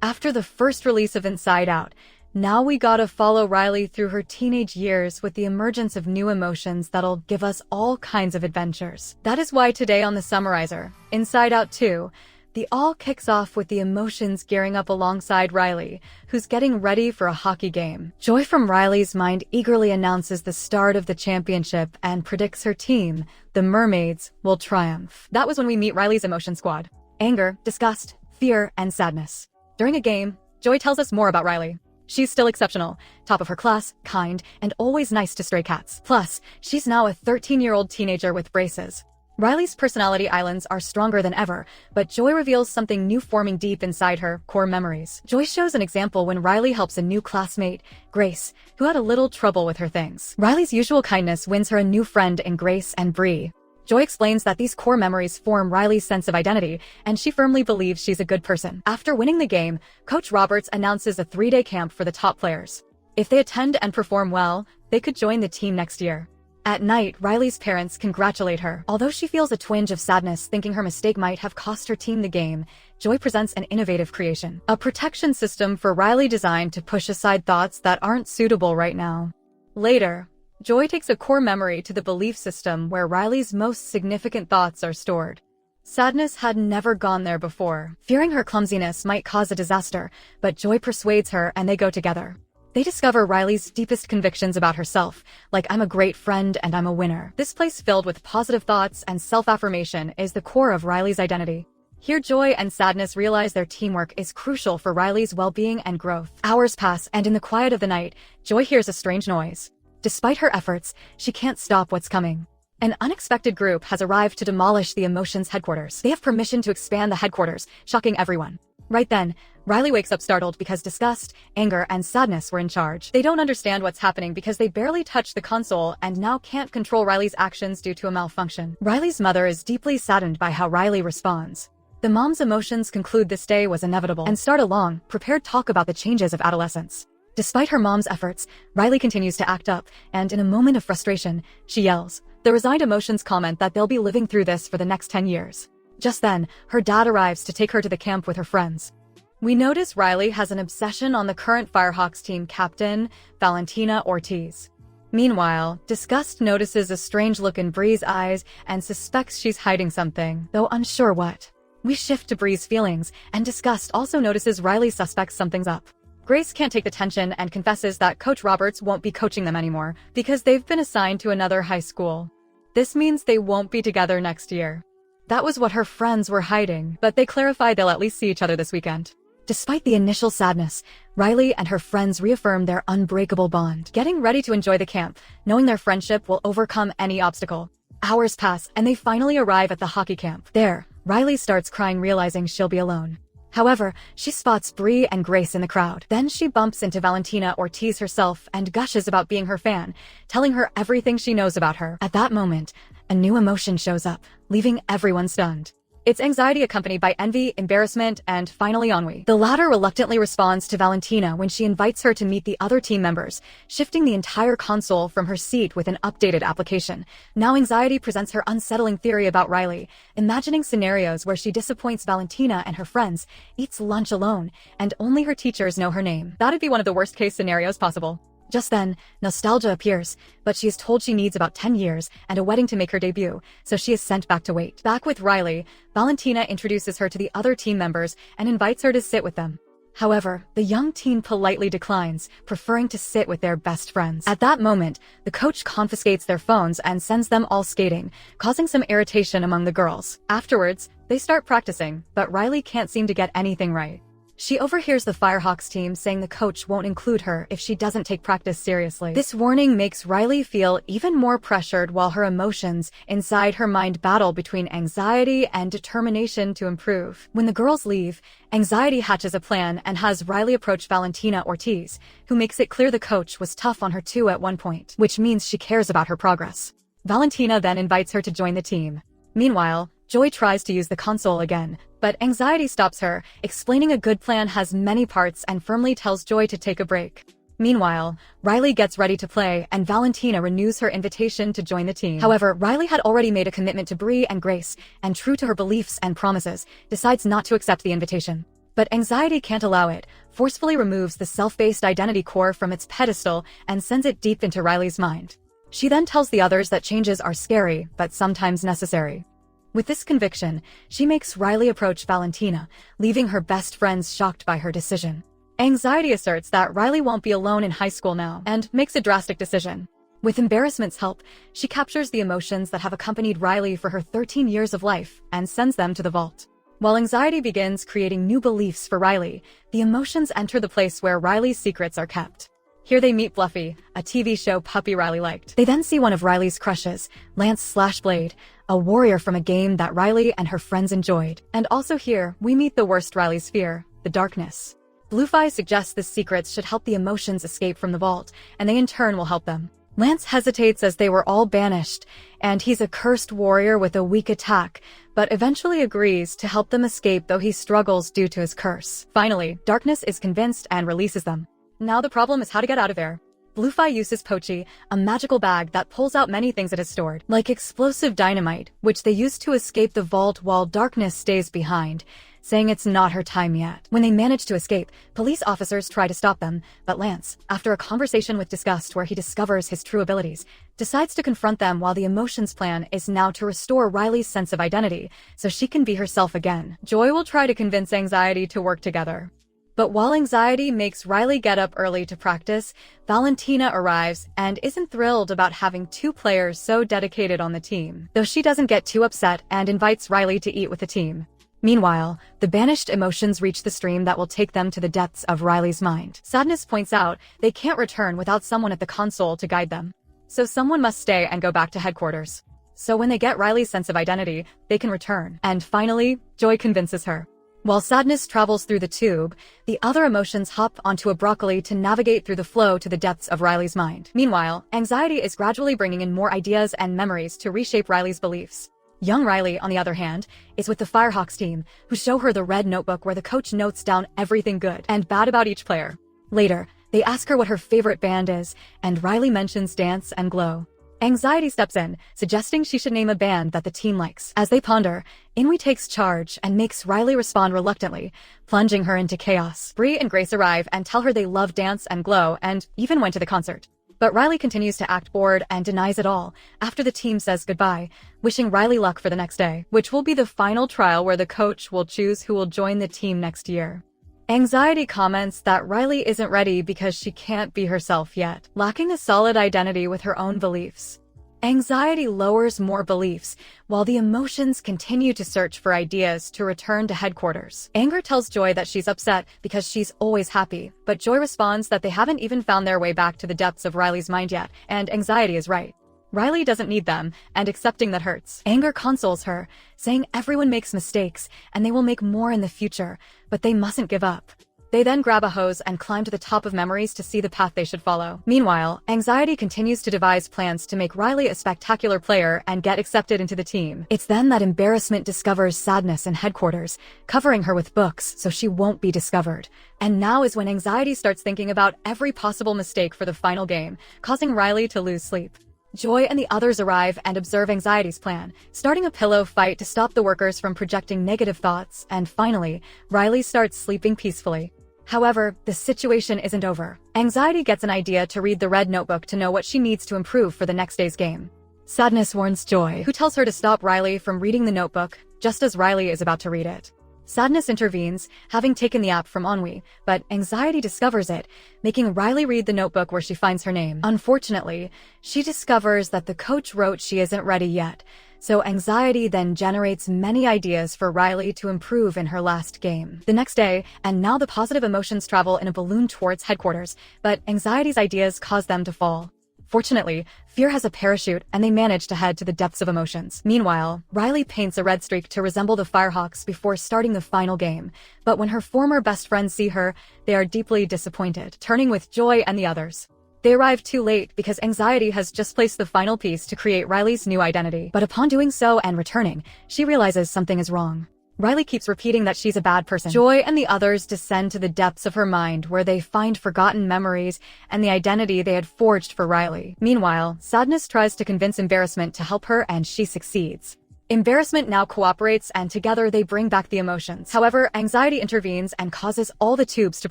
After the first release of Inside Out, now we gotta follow Riley through her teenage years with the emergence of new emotions that'll give us all kinds of adventures. That is why today on the Summarizer, Inside Out 2, the all kicks off with the emotions gearing up alongside Riley, who's getting ready for a hockey game. Joy from Riley's mind eagerly announces the start of the championship and predicts her team, the Mermaids, will triumph. That was when we meet Riley's emotion squad: anger, disgust, fear, and sadness. During a game, Joy tells us more about Riley. She's still exceptional, top of her class, kind, and always nice to stray cats. Plus, she's now a 13-year-old teenager with braces. Riley's personality islands are stronger than ever, but Joy reveals something new forming deep inside her: core memories. Joy shows an example when Riley helps a new classmate, Grace, who had a little trouble with her things. Riley's usual kindness wins her a new friend in Grace and Bree. Joy explains that these core memories form Riley's sense of identity, and she firmly believes she's a good person. After winning the game, Coach Roberts announces a 3-day camp for the top players. If they attend and perform well, they could join the team next year. At night, Riley's parents congratulate her. Although she feels a twinge of sadness thinking her mistake might have cost her team the game, Joy presents an innovative creation: a protection system for Riley designed to push aside thoughts that aren't suitable right now. Later, Joy takes a core memory to the belief system where Riley's most significant thoughts are stored. Sadness had never gone there before, fearing her clumsiness might cause a disaster, but Joy persuades her and they go together. They discover Riley's deepest convictions about herself, like "I'm a great friend and I'm a winner." This place filled with positive thoughts and self-affirmation is the core of Riley's identity. Here, Joy and Sadness realize their teamwork is crucial for Riley's well-being and growth. Hours pass, and in the quiet of the night, Joy hears a strange noise. Despite her efforts, she can't stop what's coming. An unexpected group has arrived to demolish the Emotions headquarters. They have permission to expand the headquarters, shocking everyone. Right then, Riley wakes up startled because disgust, anger, and sadness were in charge. They don't understand what's happening because they barely touched the console and now can't control Riley's actions due to a malfunction. Riley's mother is deeply saddened by how Riley responds. The mom's emotions conclude this day was inevitable and start a long, prepared talk about the changes of adolescence. Despite her mom's efforts, Riley continues to act up, and in a moment of frustration, she yells. The resigned emotions comment that they'll be living through this for the next 10 years. Just then, her dad arrives to take her to the camp with her friends. We notice Riley has an obsession on the current Firehawks team captain, Valentina Ortiz. Meanwhile, Disgust notices a strange look in Bree's eyes and suspects she's hiding something, though unsure what. We shift to Bree's feelings, and Disgust also notices Riley suspects something's up. Grace can't take the tension and confesses that Coach Roberts won't be coaching them anymore because they've been assigned to another high school. This means they won't be together next year. That was what her friends were hiding, but they clarify they'll at least see each other this weekend. Despite the initial sadness, Riley and her friends reaffirm their unbreakable bond, getting ready to enjoy the camp, knowing their friendship will overcome any obstacle. Hours pass, and they finally arrive at the hockey camp. There, Riley starts crying, realizing she'll be alone. However, she spots Bree and Grace in the crowd. Then she bumps into Valentina Ortiz herself and gushes about being her fan, telling her everything she knows about her. At that moment, a new emotion shows up, leaving everyone stunned. It's anxiety accompanied by envy, embarrassment, and finally ennui. The latter reluctantly responds to Valentina when she invites her to meet the other team members, shifting the entire console from her seat with an updated application. Now anxiety presents her unsettling theory about Riley, imagining scenarios where she disappoints Valentina and her friends, eats lunch alone, and only her teachers know her name. That'd be one of the worst-case scenarios possible. Just then, Nostalgia appears, but she is told she needs about 10 years and a wedding to make her debut, so she is sent back to wait. Back with Riley, Valentina introduces her to the other team members and invites her to sit with them. However, the young teen politely declines, preferring to sit with their best friends. At that moment, the coach confiscates their phones and sends them all skating, causing some irritation among the girls. Afterwards, they start practicing, but Riley can't seem to get anything right. She overhears the Firehawks team saying the coach won't include her if she doesn't take practice seriously. This warning makes Riley feel even more pressured while her emotions inside her mind battle between anxiety and determination to improve. When the girls leave, anxiety hatches a plan and has Riley approach Valentina Ortiz, who makes it clear the coach was tough on her too at one point, which means she cares about her progress. Valentina then invites her to join the team. Meanwhile, Joy tries to use the console again, but anxiety stops her, explaining a good plan has many parts and firmly tells Joy to take a break. Meanwhile, Riley gets ready to play and Valentina renews her invitation to join the team. However, Riley had already made a commitment to Bree and Grace, and true to her beliefs and promises, decides not to accept the invitation. But anxiety can't allow it, forcefully removes the self-based identity core from its pedestal and sends it deep into Riley's mind. She then tells the others that changes are scary, but sometimes necessary. With this conviction, she makes Riley approach Valentina, leaving her best friends shocked by her decision. Anxiety asserts that Riley won't be alone in high school now, and makes a drastic decision. With embarrassment's help, she captures the emotions that have accompanied Riley for her 13 years of life and sends them to the vault. While anxiety begins creating new beliefs for Riley, the emotions enter the place where Riley's secrets are kept. Here they meet Fluffy, a TV show puppy Riley liked. They then see one of Riley's crushes, Lance/Blade, a warrior from a game that Riley and her friends enjoyed. And also here, we meet the worst Riley's fear, the darkness. Bluefy suggests the secrets should help the emotions escape from the vault, and they in turn will help them. Lance hesitates as they were all banished, and he's a cursed warrior with a weak attack, but eventually agrees to help them escape though he struggles due to his curse. Finally, Darkness is convinced and releases them. Now the problem is how to get out of there. Bluefy uses Pochi, a magical bag that pulls out many things it has stored, like explosive dynamite, which they use to escape the vault while Darkness stays behind, saying it's not her time yet. When they manage to escape, police officers try to stop them, but Lance, after a conversation with Disgust where he discovers his true abilities, decides to confront them while the emotions plan is now to restore Riley's sense of identity, so she can be herself again. Joy will try to convince Anxiety to work together. But while Anxiety makes Riley get up early to practice, Valentina arrives and isn't thrilled about having two players so dedicated on the team, though she doesn't get too upset and invites Riley to eat with the team. Meanwhile, the banished emotions reach the stream that will take them to the depths of Riley's mind. Sadness points out they can't return without someone at the console to guide them. So someone must stay and go back to headquarters. So when they get Riley's sense of identity, they can return. And finally, Joy convinces her. While Sadness travels through the tube, the other emotions hop onto a broccoli to navigate through the flow to the depths of Riley's mind. Meanwhile, Anxiety is gradually bringing in more ideas and memories to reshape Riley's beliefs. Young Riley, on the other hand, is with the Firehawks team, who show her the red notebook where the coach notes down everything good and bad about each player. Later, they ask her what her favorite band is, and Riley mentions Dance and Glow. Anxiety steps in, suggesting she should name a band that the team likes. As they ponder, Inui takes charge and makes Riley respond reluctantly, plunging her into chaos. Bree and Grace arrive and tell her they love Dance and Glow and even went to the concert. But Riley continues to act bored and denies it all after the team says goodbye, wishing Riley luck for the next day, which will be the final trial where the coach will choose who will join the team next year. Anxiety comments that Riley isn't ready because she can't be herself yet, lacking a solid identity with her own beliefs. Anxiety lowers more beliefs, while the emotions continue to search for ideas to return to headquarters. Anger tells Joy that she's upset because she's always happy, but Joy responds that they haven't even found their way back to the depths of Riley's mind yet, and Anxiety is right. Riley doesn't need them, and accepting that hurts. Anger consoles her, saying everyone makes mistakes, and they will make more in the future, but they mustn't give up. They then grab a hose and climb to the top of memories to see the path they should follow. Meanwhile, Anxiety continues to devise plans to make Riley a spectacular player and get accepted into the team. It's then that Embarrassment discovers Sadness in headquarters, covering her with books so she won't be discovered. And now is when Anxiety starts thinking about every possible mistake for the final game, causing Riley to lose sleep. Joy and the others arrive and observe Anxiety's plan, starting a pillow fight to stop the workers from projecting negative thoughts, and finally, Riley starts sleeping peacefully. However, the situation isn't over. Anxiety gets an idea to read the red notebook to know what she needs to improve for the next day's game. Sadness warns Joy, who tells her to stop Riley from reading the notebook, just as Riley is about to read it. Sadness intervenes, having taken the app from Ennui, but Anxiety discovers it, making Riley read the notebook where she finds her name. Unfortunately, she discovers that the coach wrote she isn't ready yet, so Anxiety then generates many ideas for Riley to improve in her last game. The next day, and now the positive emotions travel in a balloon towards headquarters, but Anxiety's ideas cause them to fall. Fortunately, Fear has a parachute and they manage to head to the depths of emotions. Meanwhile, Riley paints a red streak to resemble the Firehawks before starting the final game, but when her former best friends see her, they are deeply disappointed, turning with Joy and the others. They arrive too late because Anxiety has just placed the final piece to create Riley's new identity. But upon doing so and returning, she realizes something is wrong. Riley keeps repeating that she's a bad person. Joy and the others descend to the depths of her mind where they find forgotten memories and the identity they had forged for Riley. Meanwhile, Sadness tries to convince Embarrassment to help her and she succeeds. Embarrassment now cooperates, and together they bring back the emotions. However, anxiety intervenes and causes all the tubes to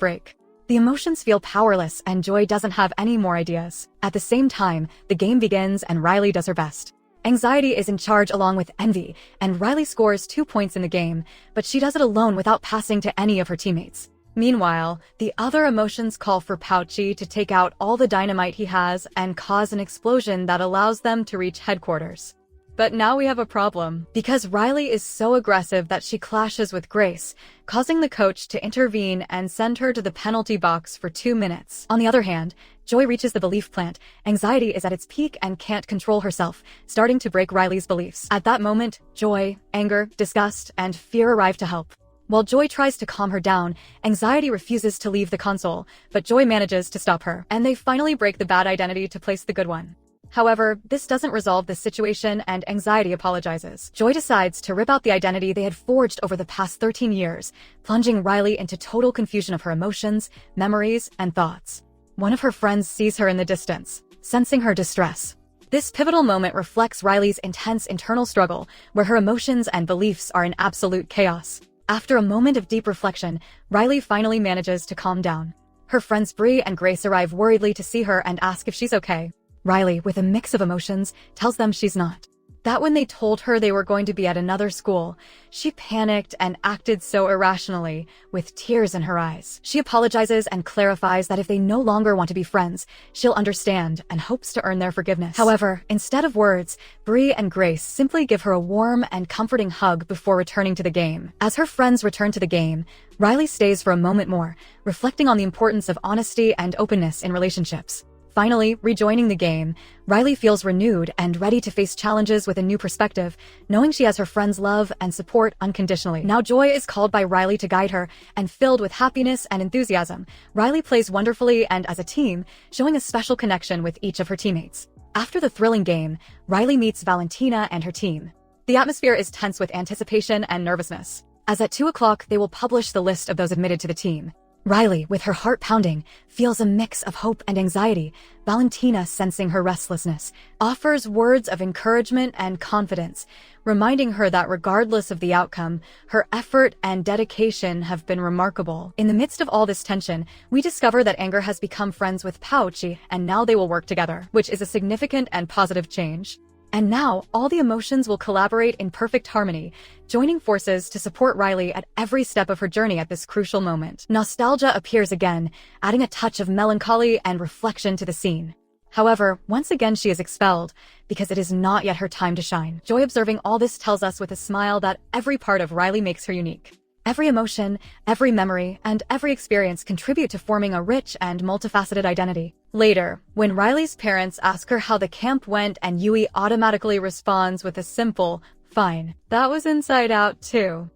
break. The emotions feel powerless, and Joy doesn't have any more ideas. At the same time, the game begins and Riley does her best. Anxiety is in charge along with envy, and Riley scores 2 points in the game, but she does it alone without passing to any of her teammates. Meanwhile, the other emotions call for Pouchy to take out all the dynamite he has and cause an explosion that allows them to reach headquarters. But now we have a problem, because Riley is so aggressive that she clashes with Grace, causing the coach to intervene and send her to the penalty box for 2 minutes. On the other hand, Joy reaches the belief plant. Anxiety is at its peak and can't control herself, starting to break Riley's beliefs. At that moment, joy, anger, disgust, and fear arrive to help. While Joy tries to calm her down, Anxiety refuses to leave the console, but Joy manages to stop her, and they finally break the bad identity to place the good one. However, this doesn't resolve the situation, and Anxiety apologizes. Joy decides to rip out the identity they had forged over the past 13 years, plunging Riley into total confusion of her emotions, memories, and thoughts. One of her friends sees her in the distance, sensing her distress. This pivotal moment reflects Riley's intense internal struggle, where her emotions and beliefs are in absolute chaos. After a moment of deep reflection, Riley finally manages to calm down. Her friends Bree and Grace arrive worriedly to see her and ask if she's okay. Riley, with a mix of emotions, tells them she's not. That when they told her they were going to be at another school, she panicked and acted so irrationally, with tears in her eyes. She apologizes and clarifies that if they no longer want to be friends, she'll understand and hopes to earn their forgiveness. However, instead of words, Bree and Grace simply give her a warm and comforting hug before returning to the game. As her friends return to the game, Riley stays for a moment more, reflecting on the importance of honesty and openness in relationships. Finally, rejoining the game, Riley feels renewed and ready to face challenges with a new perspective, knowing she has her friends' love and support unconditionally. Now Joy is called by Riley to guide her, and filled with happiness and enthusiasm, Riley plays wonderfully and as a team, showing a special connection with each of her teammates. After the thrilling game, Riley meets Valentina and her team. The atmosphere is tense with anticipation and nervousness, as at 2 o'clock they will publish the list of those admitted to the team. Riley, with her heart pounding, feels a mix of hope and anxiety. Valentina, sensing her restlessness, offers words of encouragement and confidence, reminding her that regardless of the outcome, her effort and dedication have been remarkable. In the midst of all this tension, we discover that Anger has become friends with Pouchy, and now they will work together, which is a significant and positive change. And now, all the emotions will collaborate in perfect harmony, joining forces to support Riley at every step of her journey at this crucial moment. Nostalgia appears again, adding a touch of melancholy and reflection to the scene. However, once again she is expelled, because it is not yet her time to shine. Joy, observing all this, tells us with a smile that every part of Riley makes her unique. Every emotion, every memory, and every experience contribute to forming a rich and multifaceted identity. Later, when Riley's parents ask her how the camp went, and Yui automatically responds with a simple, "Fine." That was Inside Out too.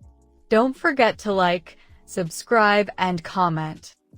Don't forget to like, subscribe, and comment.